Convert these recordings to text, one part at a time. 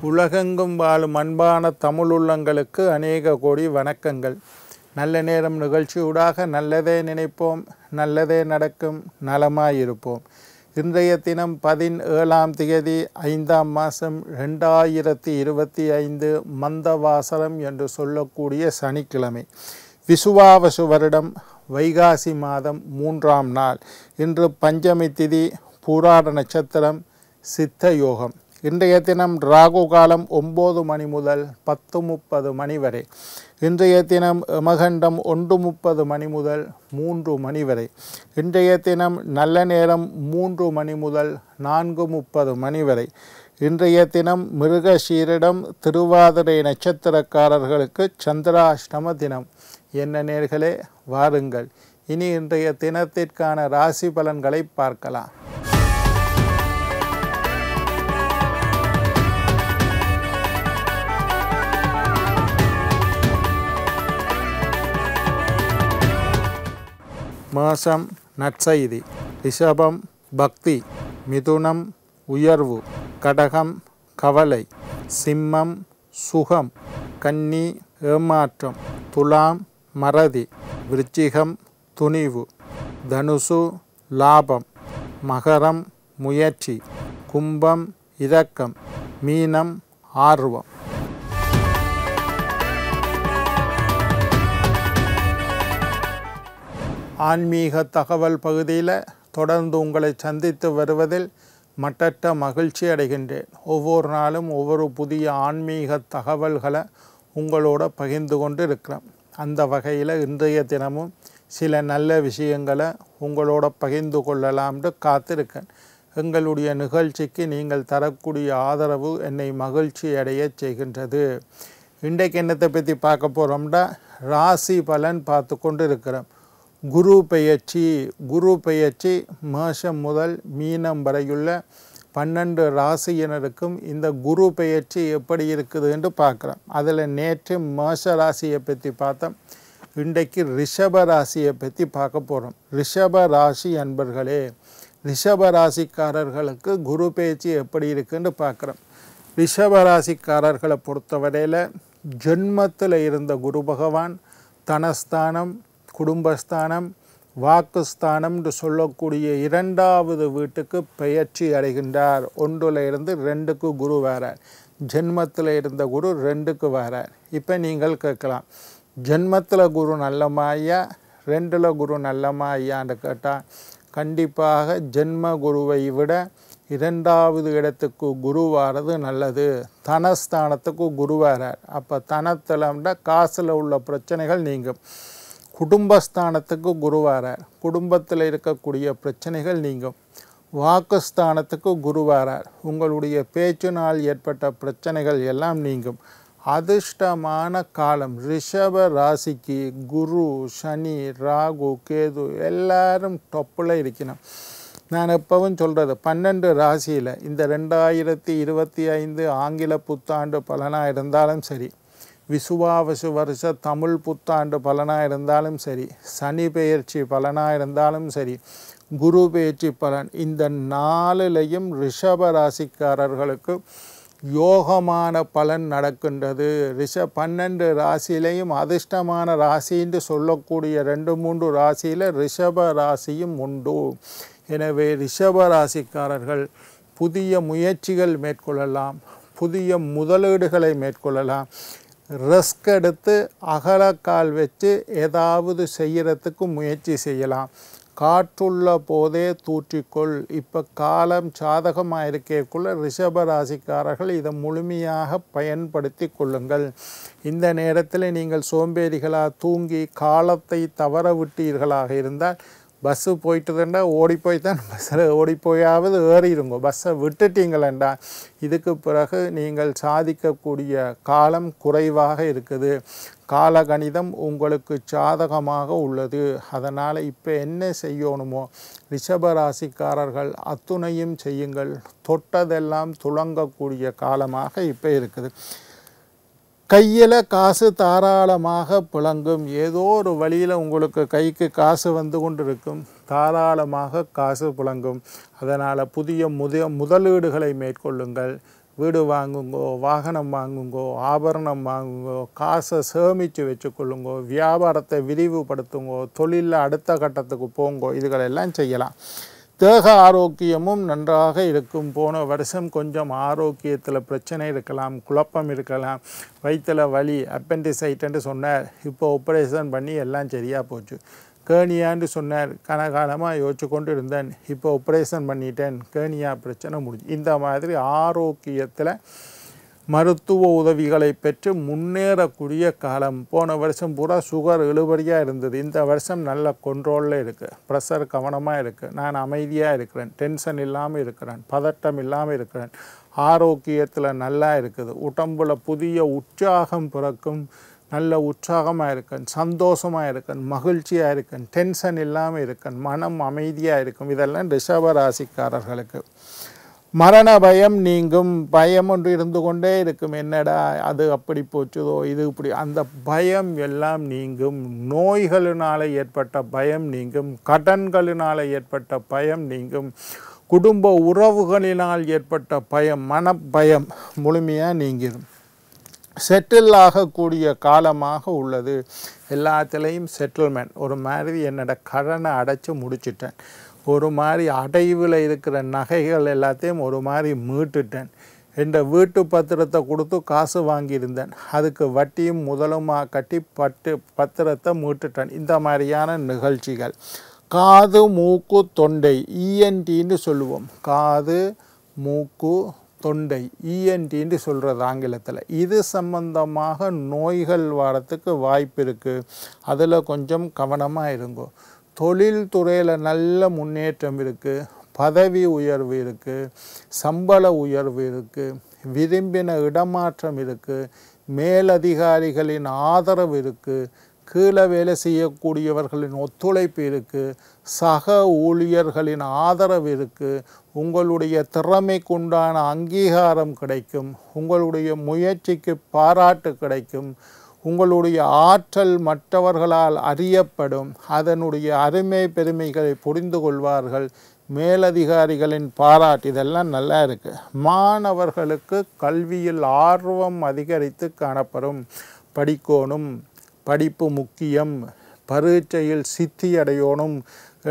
உலகெங்கும் வாழும் அன்பான தமிழுள்ளங்களுக்கு அநேக கோடி வணக்கங்கள். நல்ல நேரம் நிகழ்ச்சியூடாக நல்லதே நினைப்போம், நல்லதே நடக்கும், நலமாயிருப்போம். இன்றைய தினம் 17ஆம் தேதி 5ஆம் மாதம் 2025 மந்தவாசரம் என்று சொல்லக்கூடிய சனிக்கிழமை. விசுவாவசு வருடம் வைகாசி மாதம் 3ஆம் நாள். இன்று பஞ்சமி திதி, பூராட நட்சத்திரம், சித்த யோகம். இன்றைய தினம் ராகு காலம் 9 மணி முதல் 10:30 மணி வரை. இன்றைய தினம் யமகண்டம் 1:30 மணி முதல் 3 மணி வரை. இன்றைய தினம் நல்ல நேரம் 3 மணி முதல் 4:30 மணி வரை. இன்றைய தினம் மிருகசீரிடம் திருவாதிரை நட்சத்திரக்காரர்களுக்கு சந்திராஷ்டம தினம். என்ன நேர்களே, வாருங்கள் இனி இன்றைய தினத்திற்கான ராசி பலன்களை பார்க்கலாம். மேஷம் நற்செய்தி, ரிஷபம் பக்தி, மிதுனம் உயர்வு, கடகம் கவலை, சிம்மம் சுகம், கன்னி ஏமாற்றம், துலாம் மறதி, விருச்சிகம் துணிவு, தனுசு லாபம், மகரம் முயற்சி, கும்பம் இரக்கம், மீனம் ஆர்வம். ஆன்மீக தகவல் பகுதியில் தொடர்ந்து உங்களை சந்தித்து வருவதில் மட்டற்ற மகிழ்ச்சி அடைகின்றேன். ஒவ்வொரு நாளும் ஒவ்வொரு புதிய ஆன்மீக தகவல்களை உங்களோட பகிர்ந்து கொண்டு இருக்கிறேன். அந்த வகையில் இன்றைய தினமும் சில நல்ல விஷயங்களை உங்களோட பகிர்ந்து கொள்ளலாம்னு காத்திருக்கேன். எங்களுடைய நிகழ்ச்சிக்கு நீங்கள் தரக்கூடிய ஆதரவு என்னை மகிழ்ச்சி அடைய செய்கின்றது. இன்றைக்கு என்னத்தை பற்றி பார்க்க போகிறோம்னா, ராசி பலன் பார்த்து கொண்டு இருக்கிறோம். குரு பெயர்ச்சி மேஷம் முதல் மீனம் வரையுள்ள 12 ராசியினருக்கும் இந்த குரு பெயர்ச்சி எப்படி இருக்குது என்று பார்க்குறோம். அதில் நேற்று மேஷ ராசியை பற்றி பார்த்தோம். இன்றைக்கு ரிஷப ராசியை பற்றி பார்க்க போகிறோம். ரிஷப ராசி அன்பர்களே, ரிஷப ராசிக்காரர்களுக்கு குரு பெயர்ச்சி எப்படி இருக்குன்னு பார்க்குறோம். ரிஷப ராசிக்காரர்களை பொறுத்தவரையில் ஜென்மத்தில் இருந்த குரு பகவான் தனஸ்தானம், குடும்பஸ்தானம், வாக்குஸ்தானம் என்று சொல்லக்கூடிய 2வது வீட்டுக்கு பெயர்ச்சி அடைகின்றார். 1ல் இருந்து 2க்கு குரு வரார். ஜென்மத்தில் இருந்த குரு 2க்கு வரார். இப்போ நீங்கள் கேட்கலாம், ஜென்மத்தில் குரு நல்லமாயா 2ல் குரு நல்லமாயான்னு கேட்டால், கண்டிப்பாக ஜென்ம குருவை விட 2வது இடத்துக்கு குரு வாரது நல்லது. தனஸ்தானத்துக்கு குரு வரார். அப்போ தனத்தில் காசில் உள்ள பிரச்சனைகள் நீங்கும். குடும்பஸ்தானத்துக்கு குரு வரார். குடும்பத்தில் இருக்கக்கூடிய பிரச்சனைகள் நீங்கும். வாக்குஸ்தானத்துக்கு குரு வரார். உங்களுடைய பேச்சினால் ஏற்பட்ட பிரச்சனைகள் எல்லாம் நீங்கும். அதிர்ஷ்டமான காலம் ரிஷப ராசிக்கு குரு, சனி, ராகு, கேது எல்லாரும் டொப்பில் இருக்கணும். நான் எப்பவும் சொல்கிறது, 12 ராசியில் இந்த 2025 ஆங்கில புத்தாண்டு பலனாக இருந்தாலும் சரி, விசுவாவசு வருஷ தமிழ் புத்தாண்டு பலனாக இருந்தாலும் சரி, சனி பெயர்ச்சி பலனாக இருந்தாலும் சரி, குரு பெயர்ச்சி பலன், இந்த 4லையும் ரிஷப ராசிக்காரர்களுக்கு யோகமான பலன் நடக்கின்றது. 12 ராசியிலையும் அதிர்ஷ்டமான ராசின்னு சொல்லக்கூடிய 2-3 ராசியில் ரிஷப ராசியும் உண்டு. எனவே ரிஷப ராசிக்காரர்கள் புதிய முயற்சிகள் மேற்கொள்ளலாம், புதிய முதலீடுகளை மேற்கொள்ளலாம். ரிஸ்க் எடுத்து அகலக்கால் வச்சு ஏதாவது செய்கிறதுக்கு முயற்சி செய்யலாம். காற்றுள்ள போதே தூற்றிக்கொள். இப்போ காலம் சாதகமாக இருக்கக்குள்ள ரிஷப ராசிக்காரர்கள் இதை முழுமையாக பயன்படுத்தி கொள்ளுங்கள். இந்த நேரத்தில் நீங்கள் சோம்பேறிகளாக தூங்கி காலத்தை தவற விட்டீர்களாக இருந்தால், பஸ்ஸு போயிட்டுதுண்டா ஓடிப்போய் தான் பஸ்ஸில் ஓடிப்போயாவது ஏறிடுங்க. பஸ்ஸை விட்டுட்டீங்களேண்டா இதுக்கு பிறகு நீங்கள் சாதிக்கக்கூடிய காலம் குறைவாக இருக்குது. காலகணிதம் உங்களுக்கு சாதகமாக உள்ளது. அதனால் இப்போ என்ன செய்யணுமோ ரிஷபராசிக்காரர்கள் அத்துணையும் செய்யுங்கள். தொட்டதெல்லாம் துளங்கக்கூடிய காலமாக இப்போ இருக்குது. கையில் காசு தாராளமாக புழங்கும். ஏதோ ஒரு வழியில் உங்களுக்கு கைக்கு காசு வந்து கொண்டு இருக்கும். தாராளமாக காசு புழங்கும். அதனால் புதிய முதலீடுகளை மேற்கொள்ளுங்கள். வீடு வாங்குங்கோ, வாகனம் வாங்குங்கோ, ஆபரணம் வாங்குங்கோ, காசை சேமித்து வச்சுக்கொள்ளுங்கோ, வியாபாரத்தை விரிவுபடுத்துங்கோ, தொழிலில் அடுத்த கட்டத்துக்கு போங்கோ, இதுகளெல்லாம் செய்யலாம். தேக ஆரோக்கியமும் நன்றாக இருக்கும். போன வருஷம் கொஞ்சம் ஆரோக்கியத்தில் பிரச்சனை இருக்கலாம், குழப்பம் இருக்கலாம், வயிற்றில் வலி, அப்பெண்டிசைட்டுன்னு சொன்னார். இப்போ ஆப்ரேஷன் பண்ணி எல்லாம் சரியாக போச்சு. கேணியான்னு சொன்னார், கனகாலமாக யோசிச்சு கொண்டு இருந்தேன், இப்போ ஆப்ரேஷன் பண்ணிட்டேன், கேணியா பிரச்சனை முடிஞ்சு. இந்த மாதிரி ஆரோக்கியத்தில் மருத்துவ உதவிகளை பெற்று முன்னேறக்கூடிய காலம். போன வருஷம் பூரா சுகர் இழுபறியாக இருந்தது. இந்த வருஷம் நல்ல கண்ட்ரோலில் இருக்குது. ப்ரெஷர் கவனமாக இருக்குது. நான் அமைதியாக இருக்கிறேன், டென்ஷன் இல்லாமல் இருக்கிறேன், பதட்டம் இல்லாமல் இருக்கிறேன். ஆரோக்கியத்தில் நல்லா இருக்குது. உடம்புல புதிய உற்சாகம் பிறக்கும். நல்ல உற்சாகமாக இருக்கேன், சந்தோஷமாக இருக்கேன், மகிழ்ச்சியாக இருக்கேன், டென்ஷன் இல்லாமல் இருக்கேன், மனம் அமைதியாக இருக்கும். இதெல்லாம் ரிஷப ராசிக்காரர்களுக்கு. மரண பயம் நீங்கும். பயம் ஒன்று இருந்து கொண்டே இருக்கும். என்னடா அது அப்படி போச்சுதோ, இது இப்படி, அந்த பயம் எல்லாம் நீங்கும். நோய்களினால் ஏற்பட்ட பயம் நீங்கும். கடன்களினால் ஏற்பட்ட பயம் நீங்கும். குடும்ப உறவுகளினால் ஏற்பட்ட பயம், மனப்பயம் முழுமையாக நீங்கிடும். செட்டில் ஆகக்கூடிய காலமாக உள்ளது. எல்லாத்துலேயும் செட்டில்மெண்ட். ஒரு மாதிரி என்னோட கடனை அடைச்சி முடிச்சிட்டேன். ஒரு மாதிரி அடைவில் இருக்கிற நகைகள் எல்லாத்தையும் ஒரு மாதிரி மீட்டுட்டேன். என்ற வீட்டு பத்திரத்தை கொடுத்து காசு வாங்கியிருந்தேன், அதுக்கு வட்டியும் முதலுமாக கட்டி பத்திரத்தை மீட்டுட்டேன். இந்த மாதிரியான நிகழ்ச்சிகள். காது மூக்கு தொண்டை, இஎன்டின்னு சொல்லுவோம். காது மூக்கு தொண்டை, இஎன்டின்னு சொல்கிறது ஆங்கிலத்தில். இது சம்பந்தமாக நோய்கள் வரத்துக்கு வாய்ப்பு இருக்குது. அதில் கொஞ்சம் கவனமாக இருங்கோ. தொழில் துறையில் நல்ல முன்னேற்றம் இருக்குது. பதவி உயர்வு இருக்குது, சம்பள உயர்வு இருக்குது, விரும்பின இடமாற்றம் இருக்குது, மேலதிகாரிகளின் ஆதரவு இருக்குது, கீழே வேலை செய்யக்கூடியவர்களின் ஒத்துழைப்பு இருக்குது, சக ஊழியர்களின் ஆதரவு இருக்குது, உங்களுடைய திறமைக்குண்டான அங்கீகாரம் கிடைக்கும், உங்களுடைய முயற்சிக்கு பாராட்டு கிடைக்கும், உங்களுடைய ஆற்றல் மற்றவர்களால் அறியப்படும், அதனுடைய அருமை பெருமைகளை புரிந்து கொள்வார்கள், மேலதிகாரிகளின் பாராட்டு, இதெல்லாம் நல்லா இருக்குது. மாணவர்களுக்கு கல்வியில் ஆர்வம் அதிகரித்து காணப்படும். படிக்கணும், படிப்பு முக்கியம், பரீட்சையில் சித்தி அடையணும்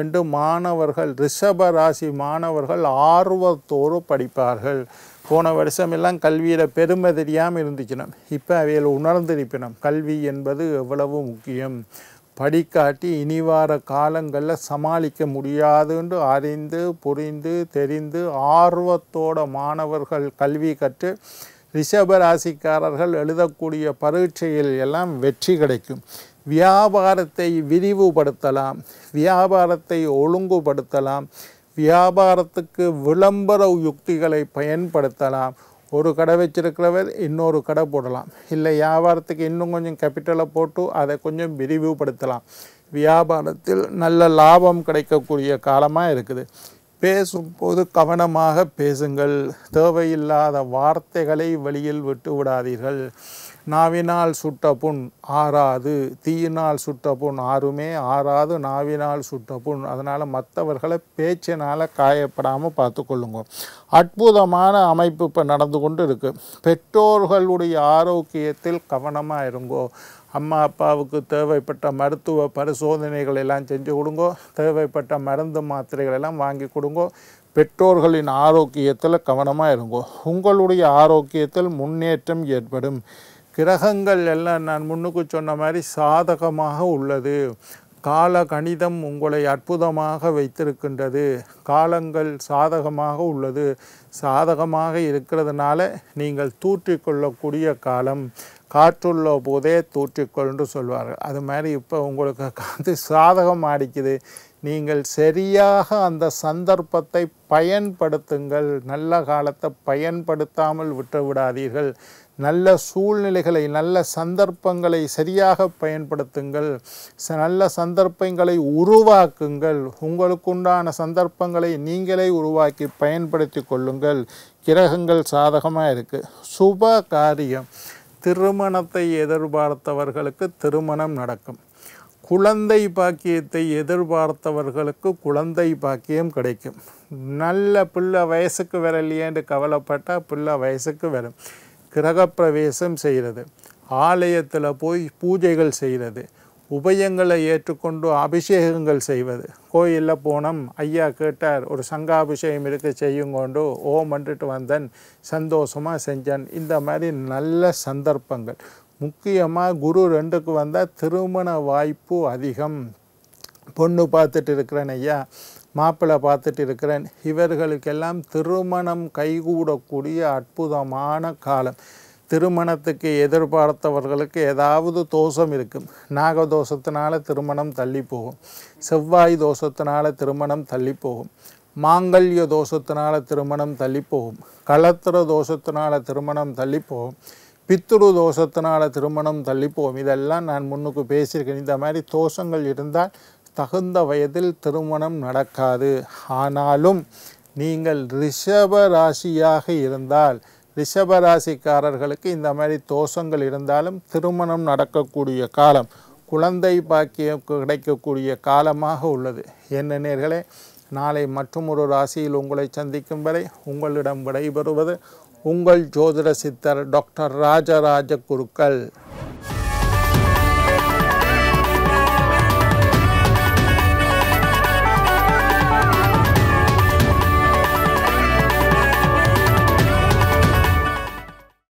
என்று மாணவர்கள், ரிஷப ராசி மாணவர்கள் ஆர்வத்தோடு படிப்பார்கள். போன வருஷமெல்லாம் கல்வியில் பெருமை தெரியாமல் இருந்துச்சுன்னா இப்போ அவையில் உணர்ந்திருப்பினோம் கல்வி என்பது எவ்வளவு முக்கியம். படிக்காட்டி இனி வார காலங்களில் சமாளிக்க முடியாதுன்னு அறிந்து புரிந்து தெரிந்து ஆர்வத்தோட மாணவர்கள் கல்வி கற்று ரிஷபராசிக்காரர்கள் எழுதக்கூடிய பரீட்சையில் எல்லாம் வெற்றி கிடைக்கும். வியாபாரத்தை விரிவுபடுத்தலாம், வியாபாரத்தை ஒழுங்குபடுத்தலாம், வியாபாரத்துக்கு விளம்பர யுக்திகளை பயன்படுத்தலாம். ஒரு கடை வச்சிருக்கிறவர் இன்னொரு கடை போடலாம், இல்லை வியாபாரத்துக்கு இன்னும் கொஞ்சம் கேபிட்டலை போட்டு அதை கொஞ்சம் விரிவுபடுத்தலாம். வியாபாரத்தில் நல்ல லாபம் கிடைக்கக்கூடிய காலமாக இருக்குது. பேசும்போது கவனமாக பேசுங்கள். தேவையில்லாத வார்த்தைகளை வெளியில் விட்டு விடாதீர்கள். நாவினால் சுட்ட புண் ஆறாது, தீயினால் சுட்ட புண் ஆறுமே ஆறாது, நாவினால் சுட்ட புண். அதனால் மற்றவர்களை பேச்சினால் காயப்படாமல் பார்த்து கொள்ளுங்க. அற்புதமான அமைப்பு இப்போ நடந்து கொண்டு இருக்குது. பெற்றோர்களுடைய ஆரோக்கியத்தில் கவனமாக இருங்கோ. அம்மா அப்பாவுக்கு தேவைப்பட்ட மருத்துவ பரிசோதனைகள் எல்லாம் செஞ்சு கொடுங்கோ. தேவைப்பட்ட மருந்து மாத்திரைகள் எல்லாம் வாங்கி கொடுங்கோ. பெற்றோர்களின் ஆரோக்கியத்தில் கவனமாக இருங்கோ. உங்களுடைய ஆரோக்கியத்தில் முன்னேற்றம் ஏற்படும். கிரகங்கள் எல்லாம் நான் முன்னுக்கு சொன்ன மாதிரி சாதகமாக உள்ளது. கால கணிதம் உங்களை அற்புதமாக வைத்திருக்கின்றது. காலங்கள் சாதகமாக உள்ளது. சாதகமாக இருக்கிறதுனால நீங்கள் தூற்றிக்கொள்ளக்கூடிய காலம். காற்றுள்ள போதே தூற்றிக்கொள்ன்று சொல்வார்கள். அது மாதிரி இப்போ உங்களுக்கு காத்து சாதகம் அடிக்குது. நீங்கள் சரியாக அந்த சந்தர்ப்பத்தை பயன்படுத்துங்கள். நல்ல காலத்தை பயன்படுத்தாமல் விட்டு விடாதீர்கள். நல்ல சூழ்நிலைகளை, நல்ல சந்தர்ப்பங்களை சரியாக பயன்படுத்துங்கள். நல்ல சந்தர்ப்பங்களை உருவாக்குங்கள். உங்களுக்குண்டான சந்தர்ப்பங்களை நீங்களே உருவாக்கி பயன்படுத்தி கொள்ளுங்கள். கிரகங்கள் சாதகமாக இருக்குது. சுப காரியம். திருமணத்தை எதிர்பார்த்தவர்களுக்கு திருமணம் நடக்கும். குழந்தை பாக்கியத்தை எதிர்பார்த்தவர்களுக்கு குழந்தை பாக்கியம் கிடைக்கும். நல்ல பிள்ளை வயசுக்கு வரலையேன்னு கவலைப்பட்டால் பிள்ளை வயசுக்கு வரும். கிரகப்பிரவேசம் செய்கிறது, ஆலயத்தில் போய் பூஜைகள் செய்கிறது, உபயங்களை ஏற்றுக்கொண்டு அபிஷேகங்கள் செய்வது. கோயிலில் போனோம், ஐயா கேட்டார் ஒரு சங்காபிஷேகம் இருக்க செய்யுங்கொண்டு ஓம் வந்துட்டு வந்தேன், சந்தோஷமாக செஞ்சேன். இந்த மாதிரி நல்ல சந்தர்ப்பங்கள். முக்கியமாக குரு 2க்கு வந்தால் திருமண வாய்ப்பு அதிகம். பொண்ணு பார்த்துட்டு இருக்கிறேன் ஐயா, மாப்பிள்ளை பார்த்துட்டு இருக்கிறேன், இவர்களுக்கெல்லாம் திருமணம் கைகூடக்கூடிய அற்புதமான காலம். திருமணத்துக்கு எதிர்பார்த்தவர்களுக்கு ஏதாவது தோஷம் இருக்கும். நாகதோஷத்தினால திருமணம் தள்ளி போகும், செவ்வாய் தோஷத்தினால திருமணம் தள்ளி போகும், மாங்கல்ய தோஷத்தினால திருமணம் தள்ளி போகும், களத்திர தோஷத்தினால திருமணம் தள்ளி போகும், பித்ரு தோஷத்தினால திருமணம் தள்ளி போகும். இதெல்லாம் நான் முன்னுக்கு பேசியிருக்கேன். இந்த மாதிரி தோஷங்கள் இருந்தால் தகுந்த வயதில் திருமணம் நடக்காது. ஆனாலும் நீங்கள் ரிஷப ராசியாக இருந்தால், ரிஷபராசிக்காரர்களுக்கு இந்த மாதிரி தோஷங்கள் இருந்தாலும் திருமணம் நடக்கக்கூடிய காலம், குழந்தை பாக்கியம் கிடைக்கக்கூடிய காலமாக உள்ளது. என்ன நேயர்களே, நாளை மற்றொரு ராசியில் உங்களை சந்திக்கும் வரை உங்களிடம் விடைபெறுவது உங்கள் ஜோதிட சித்தர் டாக்டர் ராஜராஜ குருக்கள்.